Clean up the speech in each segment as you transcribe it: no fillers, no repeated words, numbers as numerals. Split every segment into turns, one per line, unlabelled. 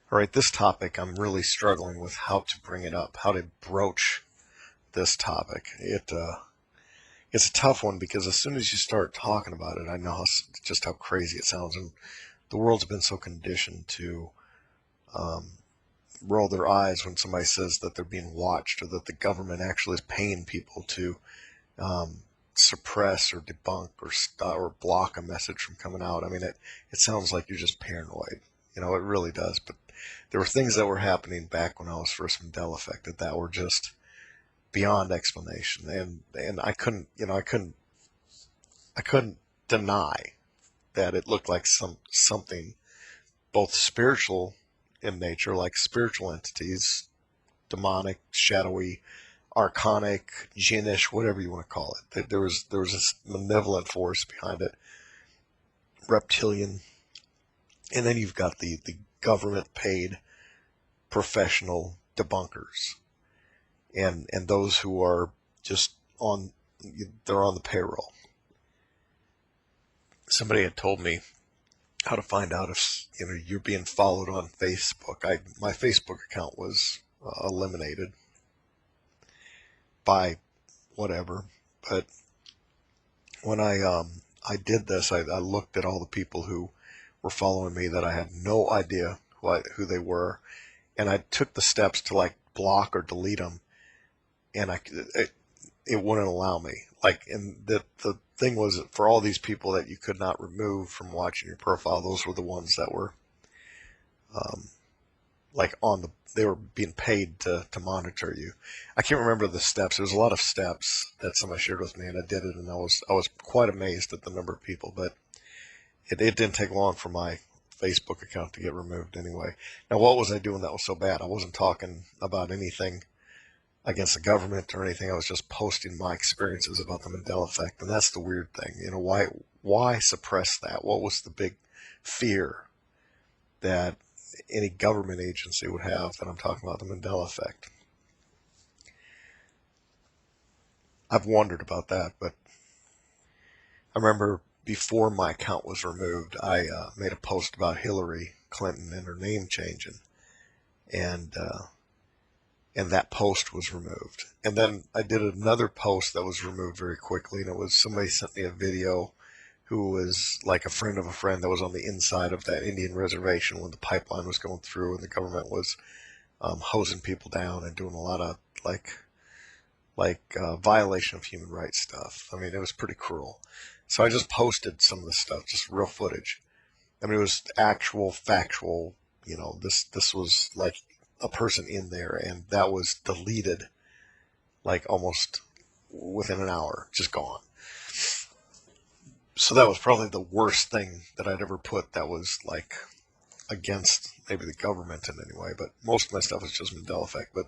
All right, this topic, I'm really struggling with how to bring it up, how to broach this topic. It's a tough one because as soon as you start talking about it, I know just how crazy it sounds, and the world's been so conditioned to um, roll their eyes when somebody says that they're being watched or that the government actually is paying people to um, suppress or debunk or block a message from coming out. I mean, it sounds like you're just paranoid. It really does. But there were things that were happening back when I was first Mandela affected that were just beyond explanation, and I couldn't deny that it looked like something both spiritual in nature, like spiritual entities, demonic, shadowy, archonic, jinnish, whatever you want to call it. There was this malevolent force behind it, reptilian, and then you've got the government paid professional debunkers, and those who are just they're on the payroll. Somebody had told me how to find out if you're being followed on Facebook. My Facebook account was eliminated by whatever, but when I did this, I looked at all the people who were following me that I had no idea who they were, and I took the steps to like block or delete them, and it wouldn't allow me. And the thing was that for all these people that you could not remove from watching your profile, those were the ones that were um, they were being paid to monitor you. I can't remember the steps. There was a lot of steps that somebody shared with me, and I did it, and I was quite amazed at the number of people. But it didn't take long for my Facebook account to get removed anyway. Now, what was I doing that was so bad? I wasn't talking about anything against the government or anything. I was just posting my experiences about the Mandela effect, and that's the weird thing. Why suppress that? What was the big fear that any government agency would have that I'm talking about the Mandela effect? I've wondered about that, but I remember before my account was removed, I made a post about Hillary Clinton and her name changing, and that post was removed. And then I did another post that was removed very quickly, and it was somebody sent me a video who was like a friend of a friend that was on the inside of that Indian reservation when the pipeline was going through and the government was hosing people down and doing a lot of violation of human rights stuff. I mean, it was pretty cruel. So I just posted some of the stuff, just real footage. I mean, it was actual, factual. This was like a person in there, and that was deleted like almost within an hour, just gone. So that was probably the worst thing that I'd ever put that was like against maybe the government in any way, but most of my stuff was just Mandela effect. But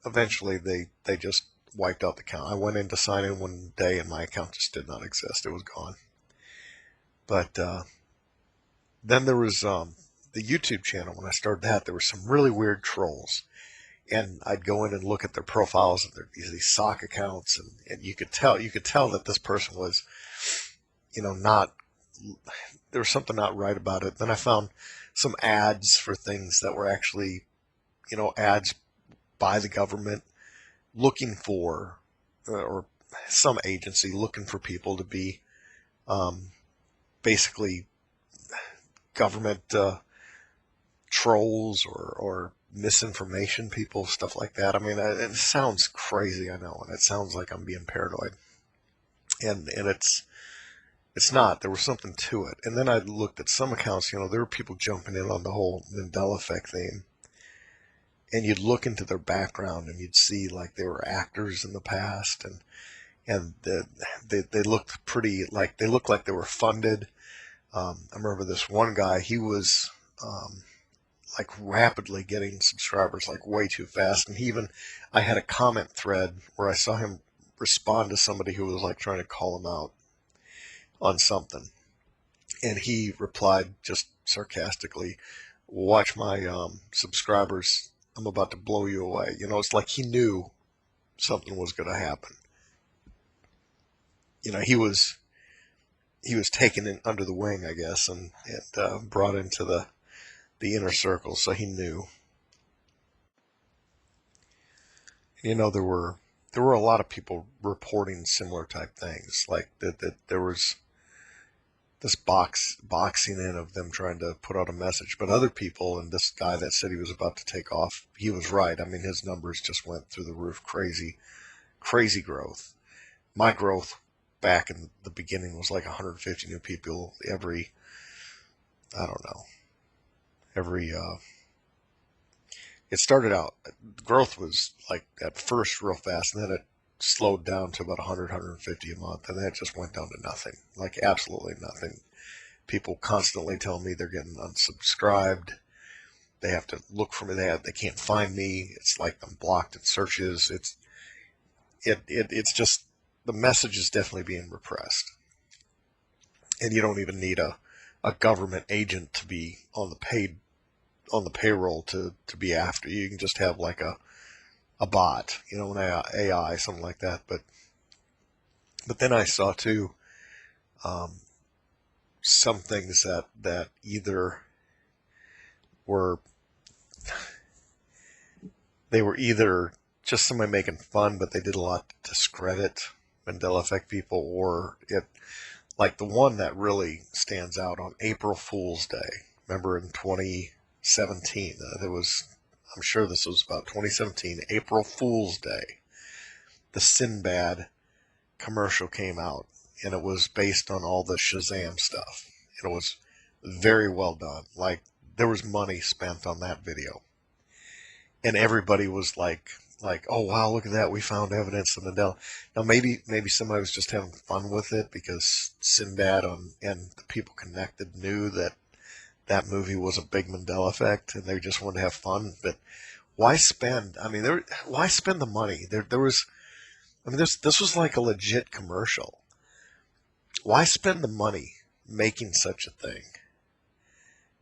eventually they just wiped out the account. I went in to sign in one day and my account just did not exist. It was gone. But then there was the YouTube channel. When I started that, there were some really weird trolls, and I'd go in and look at their profiles and these sock accounts, and you could tell that this person was, not, there was something not right about it. Then I found some ads for things that were actually, ads by the government looking for, or some agency looking for people to be basically government trolls or misinformation people, stuff like that. I mean, it sounds crazy, I know, and it sounds like I'm being paranoid, and it's not. There was something to it. And then I looked at some accounts. There were people jumping in on the whole Mandela effect theme, and you'd look into their background and you'd see like they were actors in the past, and they looked pretty, like they looked like they were funded. I remember this one guy. He was like rapidly getting subscribers, like way too fast. And I had a comment thread where I saw him respond to somebody who was like trying to call him out on something, and he replied just sarcastically, "Watch my subscribers. I'm about to blow you away." It's like he knew something was going to happen. He was taken in under the wing, I guess, and brought into the the inner circle, so he knew. You know, there were a lot of people reporting similar type things, like that there was this boxing in of them trying to put out a message. But other people, and this guy that said he was about to take off, he was right. I mean, his numbers just went through the roof. Crazy growth. My growth back in the beginning was like 150 new people every, I don't know, it started out, growth was like at first real fast, and then it slowed down to about 100, 150 a month, and then it just went down to nothing, like absolutely nothing. People constantly tell me they're getting unsubscribed. They have to look for me. They can't find me. It's like I'm blocked in searches. It's just, the message is definitely being repressed, and you don't even need a government agent to be on the payroll to be after you. You can just have like a bot, you know, an AI, something like that. But then I saw too some things that either were just somebody making fun, but they did a lot to discredit Mandela Effect people, or like the one that really stands out on April Fool's Day. Remember in 2017, I'm sure this was about 2017, April Fool's Day, the Sinbad commercial came out, and it was based on all the Shazam stuff. And it was very well done. Like, there was money spent on that video. And everybody was like, oh wow, look at that, we found evidence of Mandela. Now maybe somebody was just having fun with it because Sinbad and the people connected knew that movie was a big Mandela Effect, and they just wanted to have fun. But why spend? I mean, why spend the money? There was, I mean, this was like a legit commercial. Why spend the money making such a thing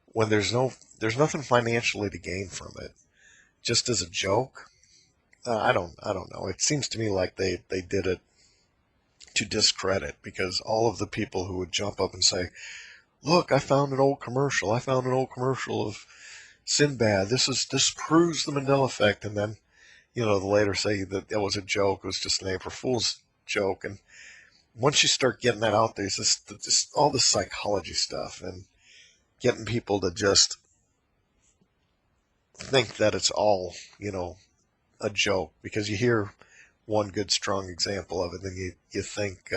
when there's nothing financially to gain from it? Just as a joke? I don't know. It seems to me like they did it to discredit, because all of the people who would jump up and say, look, I found an old commercial. I found an old commercial of Sinbad. This proves the Mandela Effect. And then, you know, they later say that it was a joke. It was just an April Fool's joke. And once you start getting that out there, it's just all this psychology stuff and getting people to just think that it's all, you know, a joke, because you hear one good strong example of it, then you think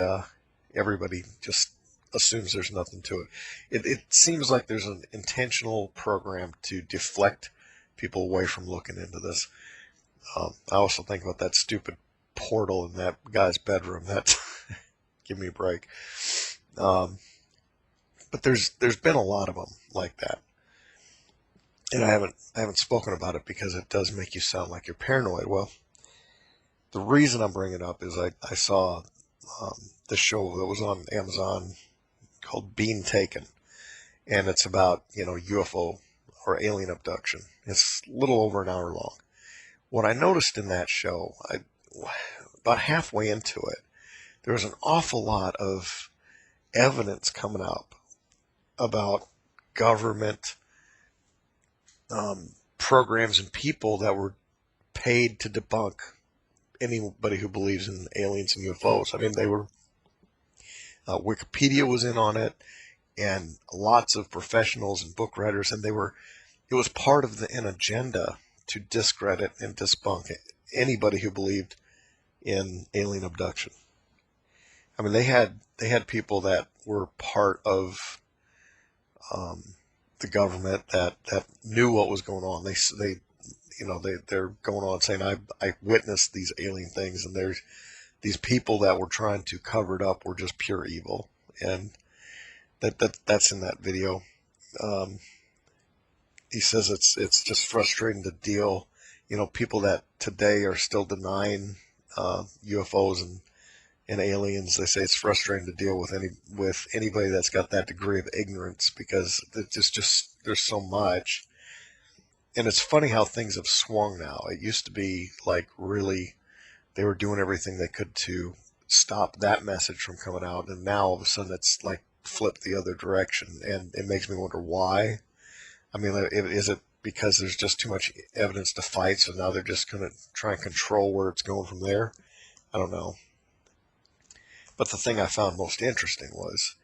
everybody just assumes there's nothing to it. It seems like there's an intentional program to deflect people away from looking into this. I also think about that stupid portal in that guy's bedroom. That's give me a break. But there's been a lot of them like that. And I haven't spoken about it because it does make you sound like you're paranoid. Well, the reason I'm bringing it up is I saw the show that was on Amazon called Being Taken, and it's about, you know, UFO or alien abduction. It's a little over an hour long. What I noticed in that show, about halfway into it, there was an awful lot of evidence coming up about government programs and people that were paid to debunk anybody who believes in aliens and UFOs. I mean, they were, Wikipedia was in on it, and lots of professionals and book writers, and it was part of an agenda to discredit and debunk anybody who believed in alien abduction. I mean, they had people that were part of the government that knew what was going on. They're going on saying, I witnessed these alien things, and there's these people that were trying to cover it up were just pure evil. And that's in that video. He says it's just frustrating to deal, you know, people that today are still denying UFOs and aliens. They say it's frustrating to deal with anybody that's got that degree of ignorance, because there's so much. And it's funny how things have swung now. It used to be like, really, they were doing everything they could to stop that message from coming out, and now all of a sudden it's like flipped the other direction, and it makes me wonder why. I mean, is it because there's just too much evidence to fight, so now they're just going to try and control where it's going from there? I don't know. But the thing I found most interesting was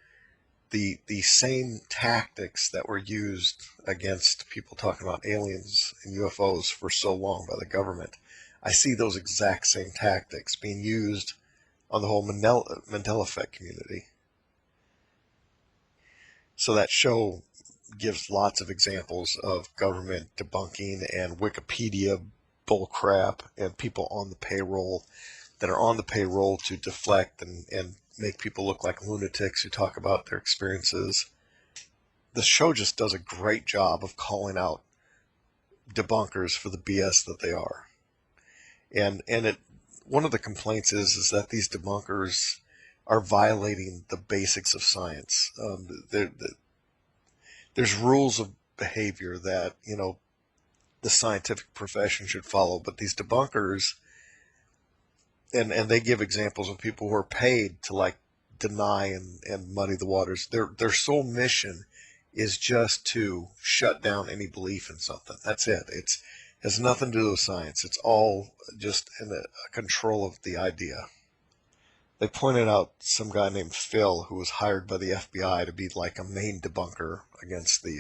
the same tactics that were used against people talking about aliens and UFOs for so long by the government. I see those exact same tactics being used on the whole Mandela Effect community. So that show gives lots of examples of government debunking and Wikipedia bullcrap and people on the payroll that are on the payroll to deflect and make people look like lunatics who talk about their experiences. The show just does a great job of calling out debunkers for the BS that they are. And one of the complaints is that these debunkers are violating the basics of science. There's rules of behavior that, the scientific profession should follow, but these debunkers, and they give examples of people who are paid to like deny and muddy the waters. Their sole mission is just to shut down any belief in something. That's it. It has nothing to do with science. It's all just in a control of the idea. They pointed out some guy named Phil who was hired by the FBI to be like a main debunker against the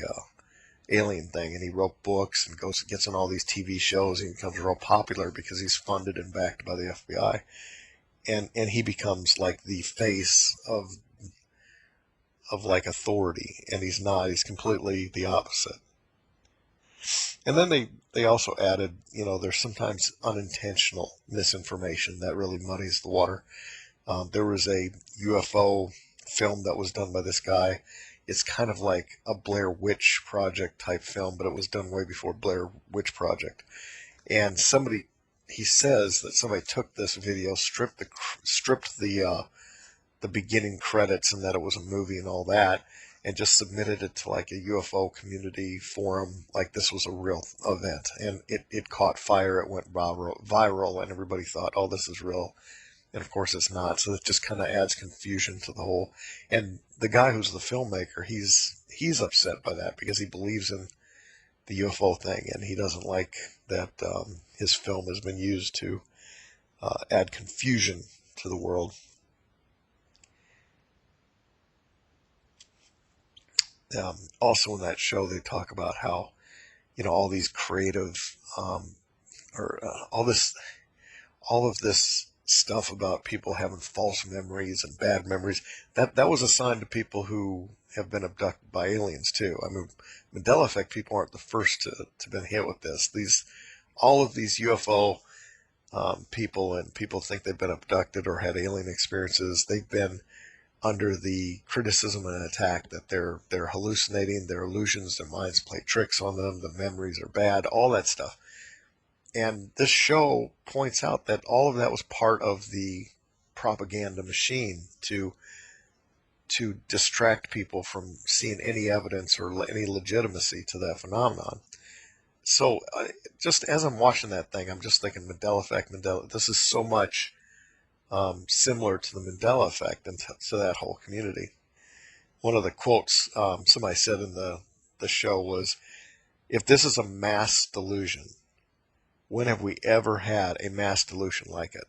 alien thing, and he wrote books and gets on all these TV shows. He becomes real popular because he's funded and backed by the FBI, and he becomes like the face of like authority, and he's not. He's completely the opposite. And then they also added, there's sometimes unintentional misinformation that really muddies the water. There was a UFO film that was done by this guy. It's kind of like a Blair Witch Project type film, but it was done way before Blair Witch Project. And he says that somebody took this video, stripped the beginning credits and that it was a movie and all that, and just submitted it to like a UFO community forum, like this was a real event. And it caught fire, it went viral, and everybody thought, oh, this is real. And of course it's not, so it just kind of adds confusion to the whole. And the guy who's the filmmaker, he's upset by that because he believes in the UFO thing, and he doesn't like that his film has been used to add confusion to the world. Also in that show, they talk about how, all these creative, all of this stuff about people having false memories and bad memories, that was assigned to people who have been abducted by aliens too. I mean, Mandela Effect people aren't the first to been hit with this. All of these UFO people, and people think they've been abducted or had alien experiences, they've been under the criticism and attack that they're hallucinating, their illusions, their minds play tricks on them, the memories are bad, all that stuff. And this show points out that all of that was part of the propaganda machine to distract people from seeing any evidence or any legitimacy to that phenomenon. So just as I'm watching that thing, I'm just thinking Mandela Effect, this is so much similar to the Mandela Effect and to that whole community. One of the quotes somebody said in the show was, if this is a mass delusion, when have we ever had a mass delusion like it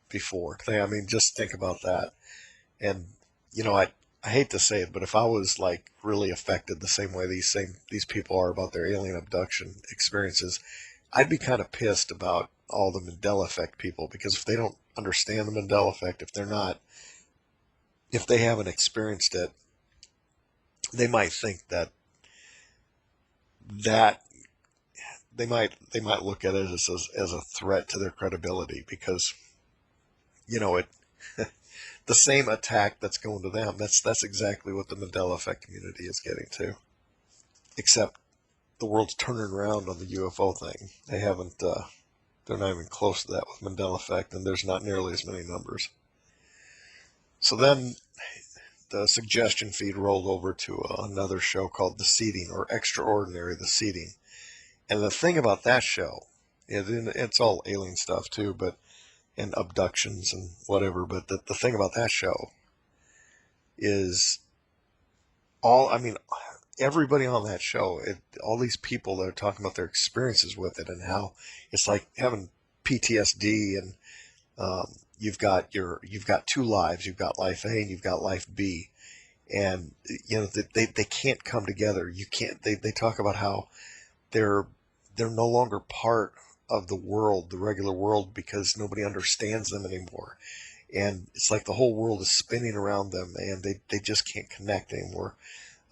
before? I mean, just think about that. And, I hate to say it, but if I was like really affected the same way these people are about their alien abduction experiences, I'd be kind of pissed about all the Mandela Effect people, because if they don't understand the Mandela Effect, if they haven't experienced it, they might think that they might look at it as a threat to their credibility, because it the same attack that's going to them, that's exactly what the Mandela Effect community is getting to, except the world's turning around on the UFO thing. They're not even close to that with Mandela Effect, and there's not nearly as many numbers. So then the suggestion feed rolled over to another show called The Seeding, or Extraordinary, The Seeding. And the thing about that show, it's all alien stuff too, and abductions and whatever, but the thing about that show is everybody on that show, all these people that are talking about their experiences with it and how it's like having PTSD, and you've got two lives. You've got life A and you've got life B, and they can't come together. You can't. They talk about how they're they're no longer part of the world, the regular world, because nobody understands them anymore. And it's like the whole world is spinning around them, and they just can't connect anymore.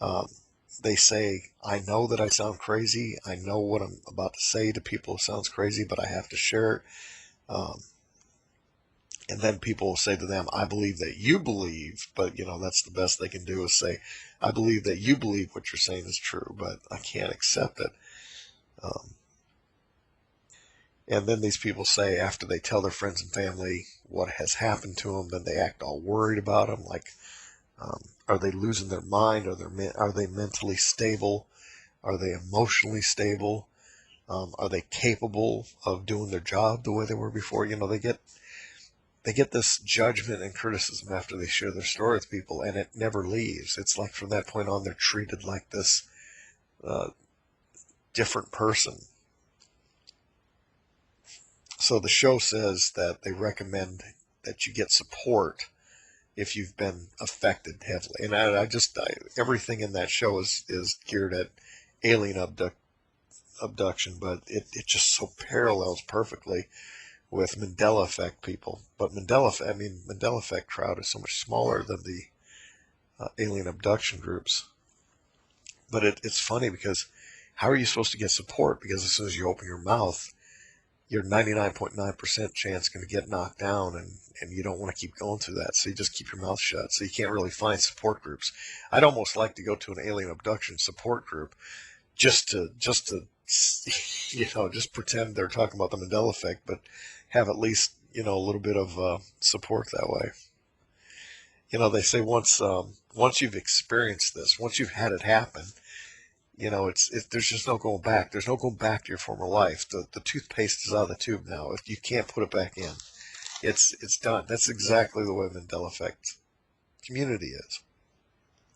Um, they say, I know that I sound crazy. I know what I'm about to say to people sounds crazy, but I have to share it. Um, and then people will say to them, I believe that you believe, but that's the best they can do is say, I believe that you believe what you're saying is true, but I can't accept it. Um, and then these people say, after they tell their friends and family what has happened to them, then they act all worried about them, like, are they losing their mind? Are they mentally stable? Are they emotionally stable? Are they capable of doing their job the way they were before? They get this judgment and criticism after they share their story with people, and it never leaves. It's like from that point on, they're treated like this uh, different person. So the show says that they recommend that you get support if you've been affected heavily. And everything in that show is geared at alien abduction, but it just so parallels perfectly with Mandela Effect people. But Mandela Effect crowd is so much smaller than the alien abduction groups. But it's funny because how are you supposed to get support? Because as soon as you open your mouth, you're 99.9% chance going to get knocked down, and you don't want to keep going through that. So you just keep your mouth shut. So you can't really find support groups. I'd almost like to go to an alien abduction support group just to just pretend they're talking about the Mandela Effect, but have at least a little bit of support that way. They say once you've experienced this, once you've had it happen, there's just no going back. There's no going back to your former life. The toothpaste is out of the tube now. If you can't put it back in, it's done. That's exactly the way Mandela Effect community is.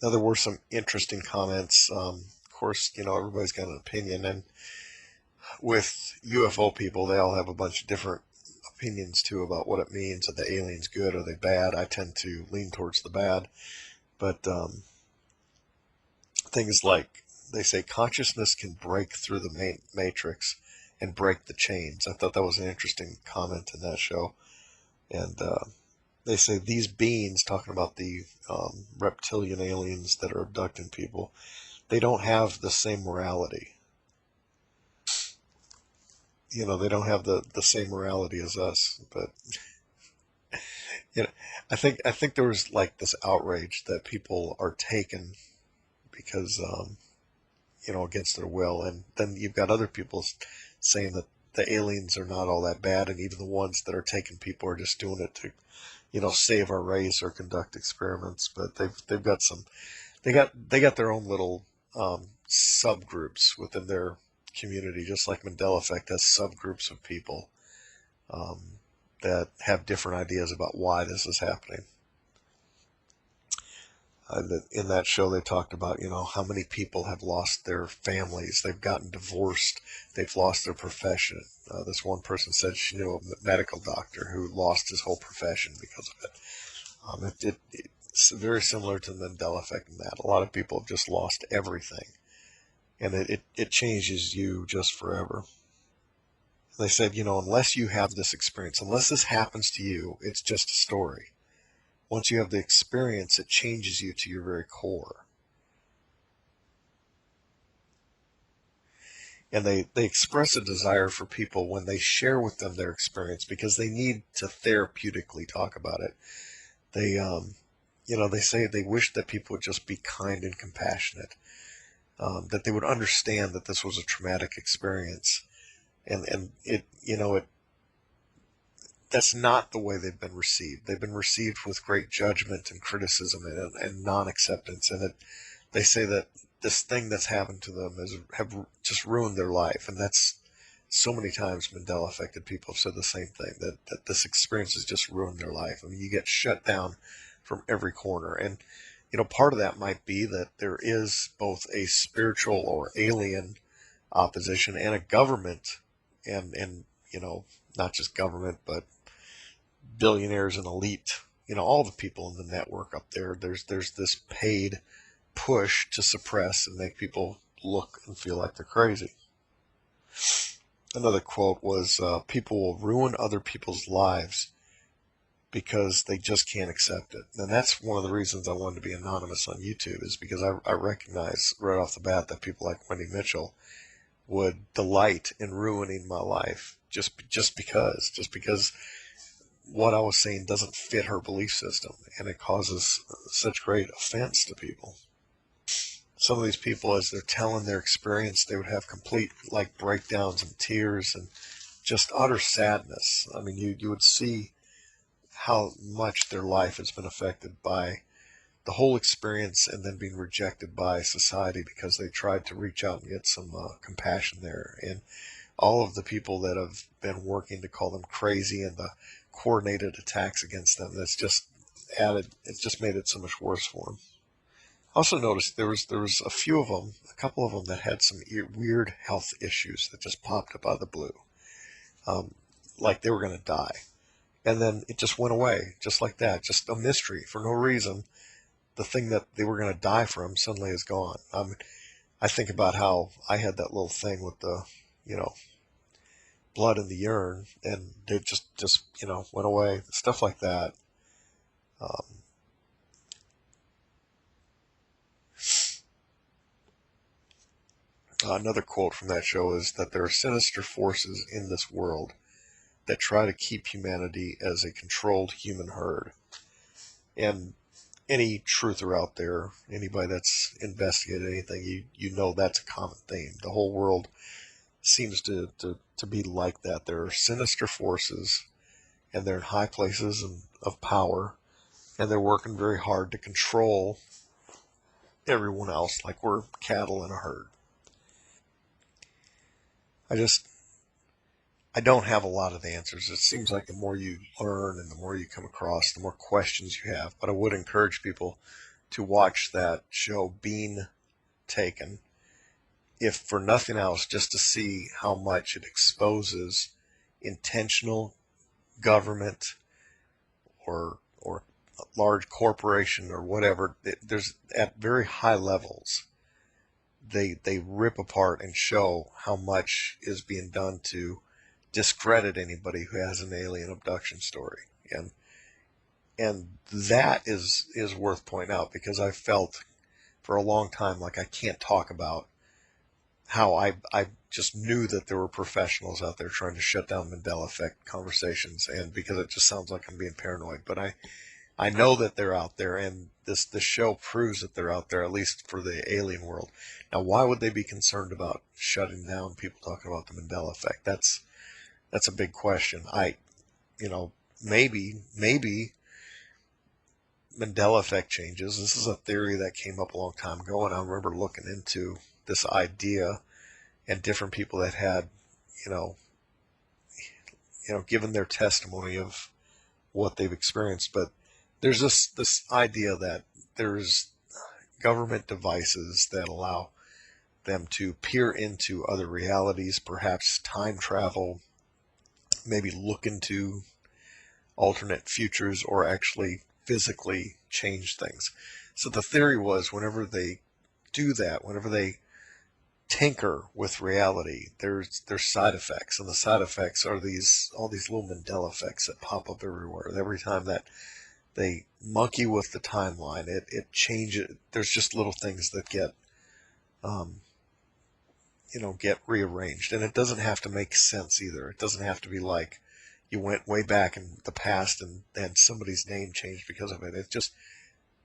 Now, there were some interesting comments. Of course, everybody's got an opinion, and with UFO people, they all have a bunch of different opinions too about what it means. Are the aliens good? Are they bad? I tend to lean towards the bad, but things like they say consciousness can break through the matrix and break the chains. I thought that was an interesting comment in that show. And they say these beings, talking about the reptilian aliens that are abducting people, they don't have the same morality. They don't have the same morality as us. But I think there was like this outrage that people are taken because against their will. And then you've got other people saying that the aliens are not all that bad, and even the ones that are taking people are just doing it to, save our race or conduct experiments. But they've got they got their own little subgroups within their community, just like Mandela Effect has subgroups of people um, that have different ideas about why this is happening. In that show, they talked about, how many people have lost their families. They've gotten divorced. They've lost their profession. This one person said she knew a medical doctor who lost his whole profession because of it. It's very similar to the Mandela Effect in that. A lot of people have just lost everything. And it changes you just forever. They said, unless you have this experience, unless this happens to you, it's just a story. Once you have the experience, it changes you to your very core. And they express a desire for people when they share with them their experience, because they need to therapeutically talk about it. They say they wish that people would just be kind and compassionate, that they would understand that this was a traumatic experience, and that's not the way they've been received. They've been received with great judgment and criticism and non-acceptance. And they say that this thing that's happened to them have just ruined their life. And that's so many times Mandela affected people have said the same thing, that this experience has just ruined their life. I mean, you get shut down from every corner. And Part of that might be that there is both a spiritual or alien opposition and a government, and not just government, but billionaires and elite, all the people in the network up there. There's this paid push to suppress and make people look and feel like they're crazy. Another quote was, people will ruin other people's lives because they just can't accept it. And that's one of the reasons I wanted to be anonymous on YouTube, is because I recognize right off the bat that people like Wendy Mitchell would delight in ruining my life just because what I was saying doesn't fit her belief system, and it causes such great offense to people. Some of these people, as they're telling their experience, they would have complete breakdowns and tears and just utter sadness. I mean, you would see how much their life has been affected by the whole experience, and then being rejected by society because they tried to reach out and get some compassion there. And all of the people that have been working to call them crazy and the coordinated attacks against them, it's just made it so much worse for them. I also noticed there was a couple of them that had some weird health issues that just popped up out of the blue, like they were going to die, and then it just went away, just like that, just a mystery for no reason. The thing that they were going to die from suddenly is gone. I think about how I had that little thing with the, blood in the urine, and it just went away. Stuff like that. Another quote from that show is that there are sinister forces in this world that try to keep humanity as a controlled human herd. And any truther out there, anybody that's investigated anything, you know that's a common theme. The whole world seems to be like that. There are sinister forces, and they're in high places of power, and they're working very hard to control everyone else like we're cattle in a herd. I don't have a lot of answers. It seems like the more you learn and the more you come across, the more questions you have. But I would encourage people to watch that show, Being Taken, if for nothing else, just to see how much it exposes intentional government or large corporation or whatever. There's at very high levels, they rip apart and show how much is being done to discredit anybody who has an alien abduction story. And that is worth pointing out, because I felt for a long time like I can't talk about how I just knew that there were professionals out there trying to shut down Mandela Effect conversations, and because it just sounds like I'm being paranoid. But I know that they're out there, and this show proves that they're out there, at least for the alien world. Now, why would they be concerned about shutting down people talking about the Mandela Effect? That's a big question. Maybe Mandela Effect changes. This is a theory that came up a long time ago, and I remember looking into this idea and different people that had, you know, given their testimony of what they've experienced. But there's this idea that there's government devices that allow them to peer into other realities, perhaps time travel, maybe look into alternate futures, or actually physically change things. So the theory was, whenever they do that, whenever they tinker with reality, there's side effects, and the side effects are all these little Mandela effects that pop up everywhere. Every time that they monkey with the timeline, it changes. There's just little things that um, get rearranged, and it doesn't have to make sense either. It doesn't have to be like you went way back in the past and somebody's name changed because of it.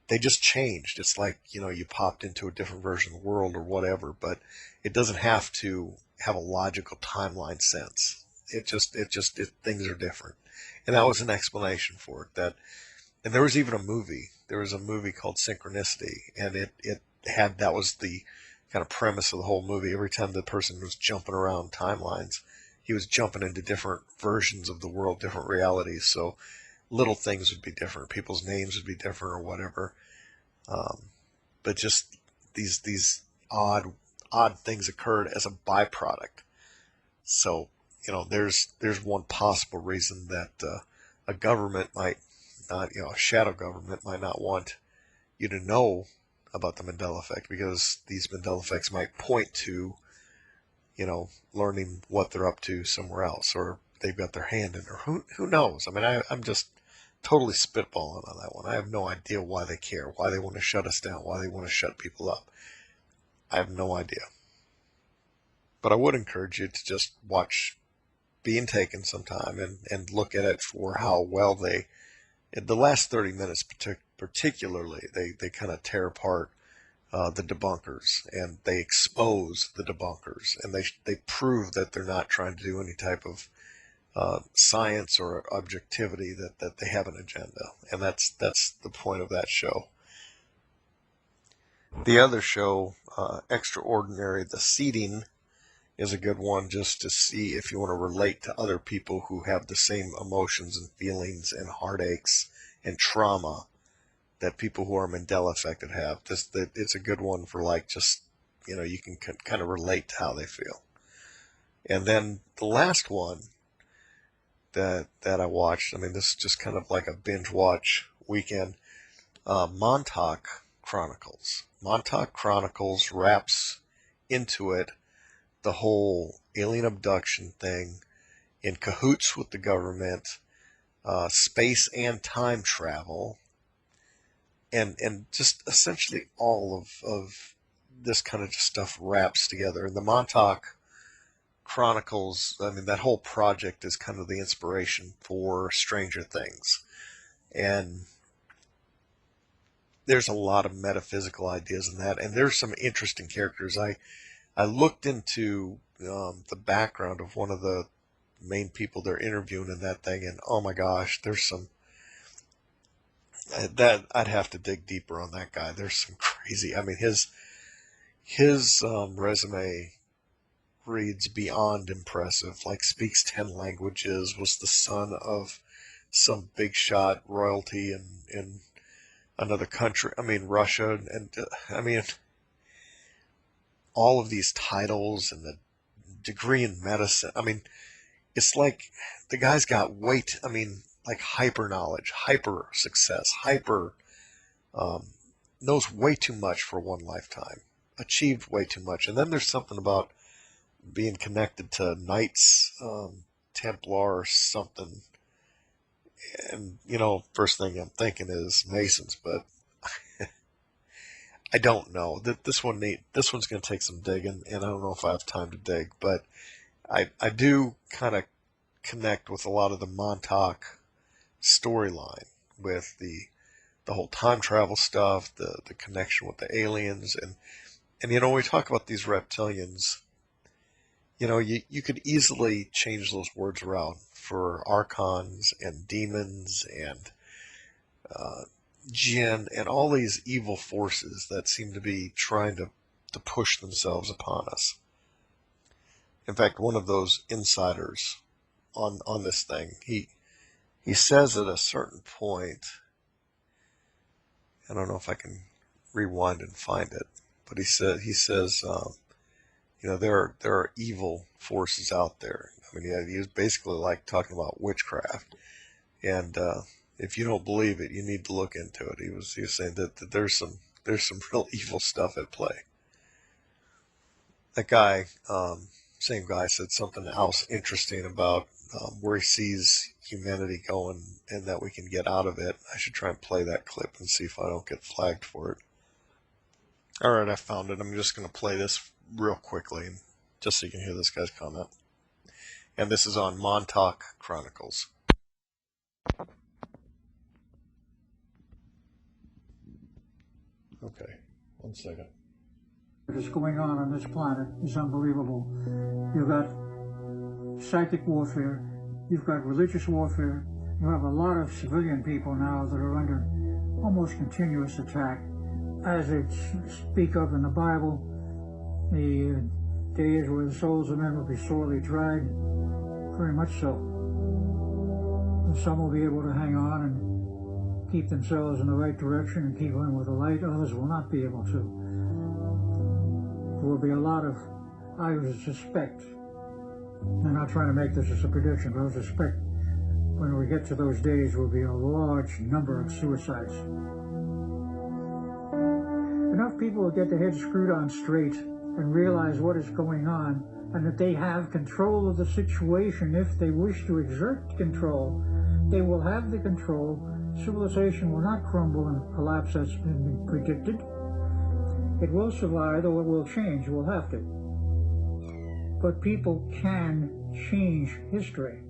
They just changed. It's like, you popped into a different version of the world or whatever, but it doesn't have to have a logical timeline sense. Things are different. And that was an explanation for it. And there was even a movie. There was a movie called Synchronicity, and that was the kind of premise of the whole movie. Every time the person was jumping around timelines, he was jumping into different versions of the world, different realities. So little things would be different. People's names would be different or whatever. But just these odd things occurred as a byproduct. So, there's one possible reason that a government might not, a shadow government might not want you to know about the Mandela Effect, because these Mandela Effects might point to, learning what they're up to somewhere else, or they've got their hand in it, or who knows? I mean, I'm just totally spitballing on that one. I have no idea why they care, why they want to shut us down, why they want to shut people up. I have no idea. But I would encourage you to just watch Being Taken sometime and look at it for how well they, in the last 30 minutes particularly, they kind of tear apart the debunkers, and they expose the debunkers, and they prove that they're not trying to do any type of science or objectivity, that they have an agenda. And that's the point of that show. The other show, Extraordinary, The Seeding, is a good one just to see if you want to relate to other people who have the same emotions and feelings and heartaches and trauma that people who are Mandela affected have. It's a good one for, like, just, you can kind of relate to how they feel. And then the last one that I watched, I mean, this is just kind of like a binge watch weekend, Montauk Chronicles. Montauk Chronicles wraps into it the whole alien abduction thing, in cahoots with the government, space and time travel, and just essentially all of this kind of stuff wraps together. And the Montauk Chronicles, I mean, that whole project is kind of the inspiration for Stranger Things. And there's a lot of metaphysical ideas in that, and there's some interesting characters. I looked into the background of one of the main people they're interviewing in that thing, and oh my gosh, there's some that I'd have to dig deeper on that guy. There's some crazy. I mean, his resume reads beyond impressive. Like, speaks 10 languages, was the son of some big shot royalty in another country. I mean, Russia, and I mean, all of these titles and the degree in medicine. I mean, it's like the guy's got like hyper knowledge, hyper success, knows way too much for one lifetime, achieved way too much. And then there's something about being connected to Knights Templar or something. And, first thing I'm thinking is Masons, but I don't know. This one's going to take some digging, and I don't know if I have time to dig, but I do kind of connect with a lot of the Montauk storyline, with the whole time travel stuff, the connection with the aliens, and we talk about these reptilians. You could easily change those words around for archons and demons and jinn and all these evil forces that seem to be trying to push themselves upon us. In fact, one of those insiders on this thing, he says at a certain point, I don't know if I can rewind and find it, but he says there are evil forces out there. I mean, he was basically like talking about witchcraft, and if you don't believe it, you need to look into it. He was saying that there's some real evil stuff at play. That guy, same guy, said something else interesting about where he sees humanity going and that we can get out of it. I should try and play that clip and see if I don't get flagged for it. All right, I found it. I'm just going to play this real quickly, just so you can hear this guy's comment. And this is on Montauk Chronicles. Okay, 1 second.
What's going on this planet is unbelievable. You've got psychic warfare, you've got religious warfare, you have a lot of civilian people now that are under almost continuous attack. As they speak of in the Bible, the days where the souls of men will be sorely tried, very much so. And some will be able to hang on and keep themselves in the right direction and keep on with the light, others will not be able to. There will be a lot of, I would suspect, I'm not trying to make this as a prediction, but I would suspect when we get to those days will be a large number of suicides. Enough people will get their heads screwed on straight and realize what is going on, and that they have control of the situation. If they wish to exert control, they will have the control. Civilization will not crumble and collapse as been predicted. It will survive, though it will change. It will have to. But people can change history.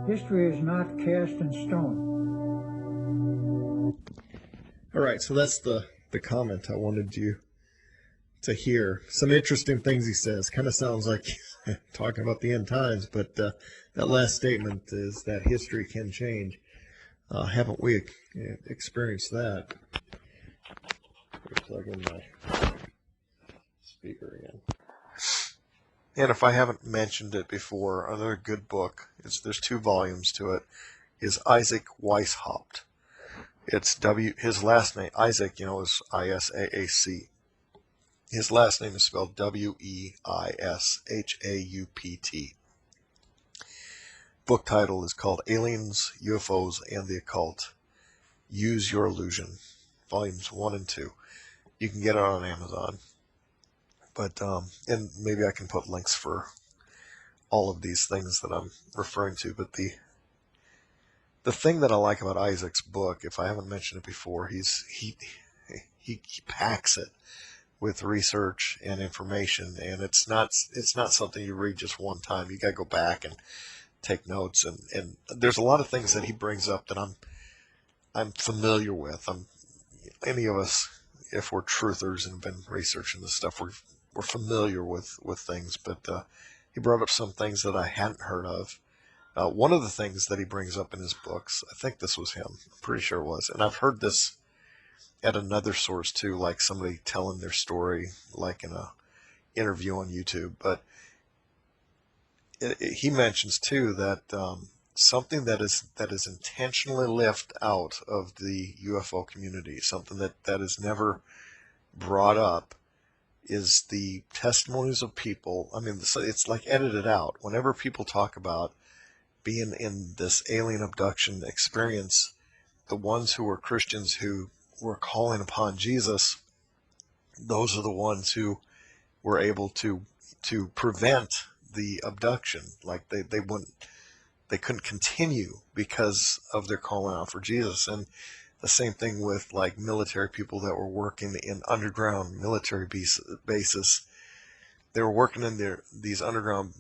History is not cast in stone.
All right, so that's the comment I wanted you to hear. Some interesting things he says. Kind of sounds like talking about the end times, but that last statement is that history can change. Haven't we experienced that? Let me plug in my speaker again. And if I haven't mentioned it before, another good book, there's 2 volumes to it, is Isaac Weishaupt. It's his last name, Isaac, is Isaac. His last name is spelled Weishaupt. Book title is called Aliens, UFOs, and the Occult. Use Your Illusion, volumes 1 and 2. You can get it on Amazon. But, and maybe I can put links for all of these things that I'm referring to. But the thing that I like about Isaac's book, if I haven't mentioned it before, he packs it with research and information, and it's not something you read just one time. You got to go back and take notes, and there's a lot of things that he brings up that I'm familiar with. Any of us, if we're truthers and have been researching this stuff, we're familiar with things, but he brought up some things that I hadn't heard of. One of the things that he brings up in his books, I think this was him, I'm pretty sure it was, and I've heard this at another source too, like somebody telling their story, like in a interview on YouTube, but he mentions too that something that is intentionally left out of the UFO community, something that is never brought up, is the testimonies of people. I mean, it's like edited out. Whenever people talk about being in this alien abduction experience, the ones who were Christians who were calling upon Jesus, those are the ones who were able to prevent the abduction. Like they couldn't continue because of their calling out for Jesus. And the same thing with like military people that were working in underground military bases. They were working in these underground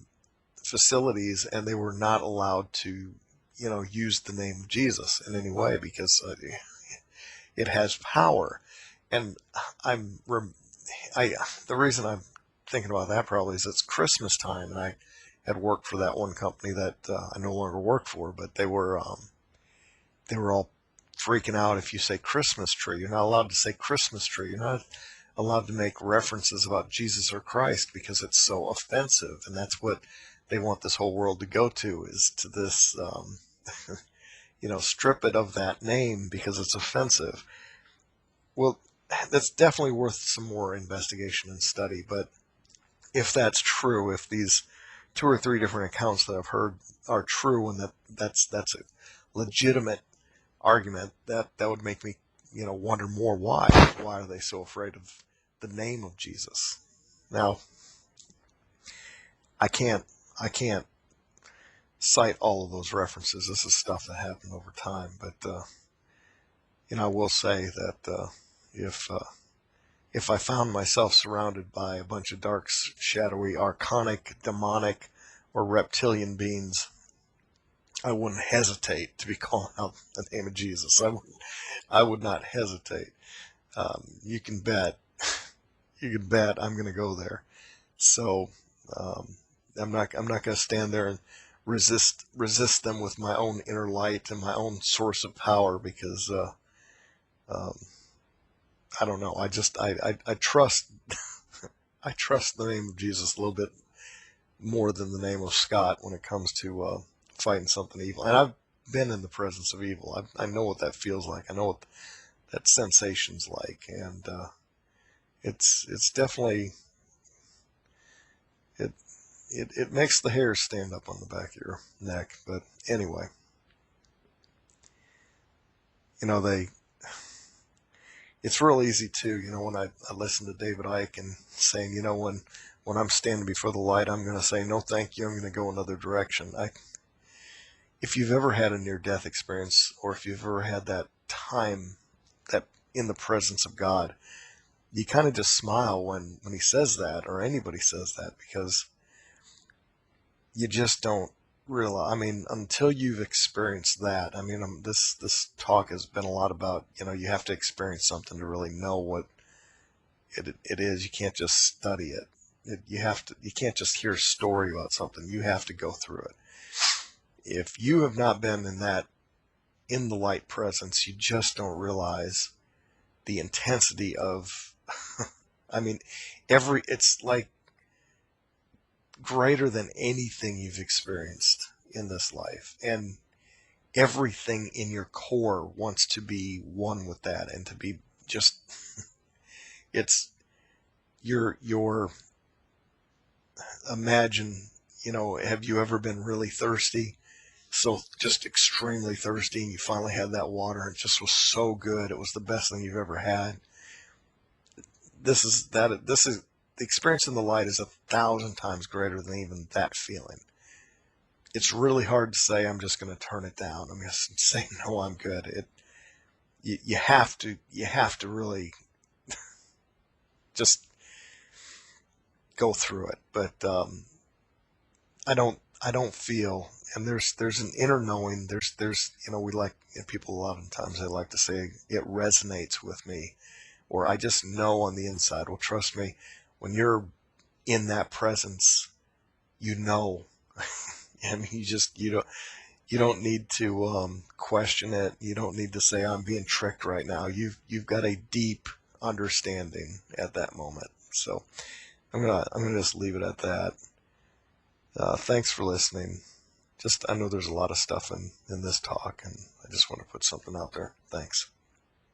facilities, and they were not allowed to, use the name of Jesus in any way because it has power. And the reason I'm thinking about that probably is it's Christmas time, and I had worked for that one company that I no longer work for, but they were all freaking out if you say Christmas tree. You're not allowed to say Christmas tree. You're not allowed to make references about Jesus or Christ because it's so offensive, and that's what they want this whole world to go to, is to this, strip it of that name because it's offensive. Well, that's definitely worth some more investigation and study, but if that's true, if these 2 or 3 different accounts that I've heard are true, and that's a legitimate argument, that would make me, wonder more why are they so afraid of the name of Jesus. Now, I can't cite all of those references. This is stuff that happened over time, but I will say that if I found myself surrounded by a bunch of dark, shadowy, archonic, demonic, or reptilian beings, I wouldn't hesitate to be calling out the name of Jesus. I would not hesitate. You can bet I'm going to go there. So I'm not going to stand there and resist them with my own inner light and my own source of power, because I don't know. I trust I trust the name of Jesus a little bit more than the name of Scott when it comes to fighting something evil. And I've been in the presence of evil. I know what that feels like. I know what that sensation's like, and it's definitely it, it makes the hairs stand up on the back of your neck. But anyway, it's real easy too. When I listen to David Icke and saying, when I'm standing before the light, I'm going to say, no, thank you. I'm going to go another direction. If you've ever had a near-death experience, or if you've ever had that time that in the presence of God, you kind of just smile when he says that, or anybody says that, because you just don't realize. I mean, until you've experienced that. I mean, this talk has been a lot about, you have to experience something to really know what it is. You can't just study it. You can't just hear a story about something. You have to go through it. If you have not been in the light presence, you just don't realize the intensity of, I mean, it's like greater than anything you've experienced in this life. And everything in your core wants to be one with that, and to be just, it's your imagine, have you ever been really thirsty? So just extremely thirsty, and you finally had that water, and it just was so good. It was the best thing you've ever had. This is the experience in the light is 1,000 times greater than even that feeling. It's really hard to say, I'm just going to turn it down. I'm just saying, no, I'm good. You have to really just go through it. But I don't feel, and there's an inner knowing. There's we like, people a lot of times, they like to say it resonates with me, or I just know on the inside. Well, trust me, when you're in that presence, I mean, you don't need to question it. You don't need to say, I'm being tricked right now. You've got a deep understanding at that moment. So I'm gonna just leave it at that. Thanks for listening. I know there's a lot of stuff in this talk, and I just want to put something out there. Thanks.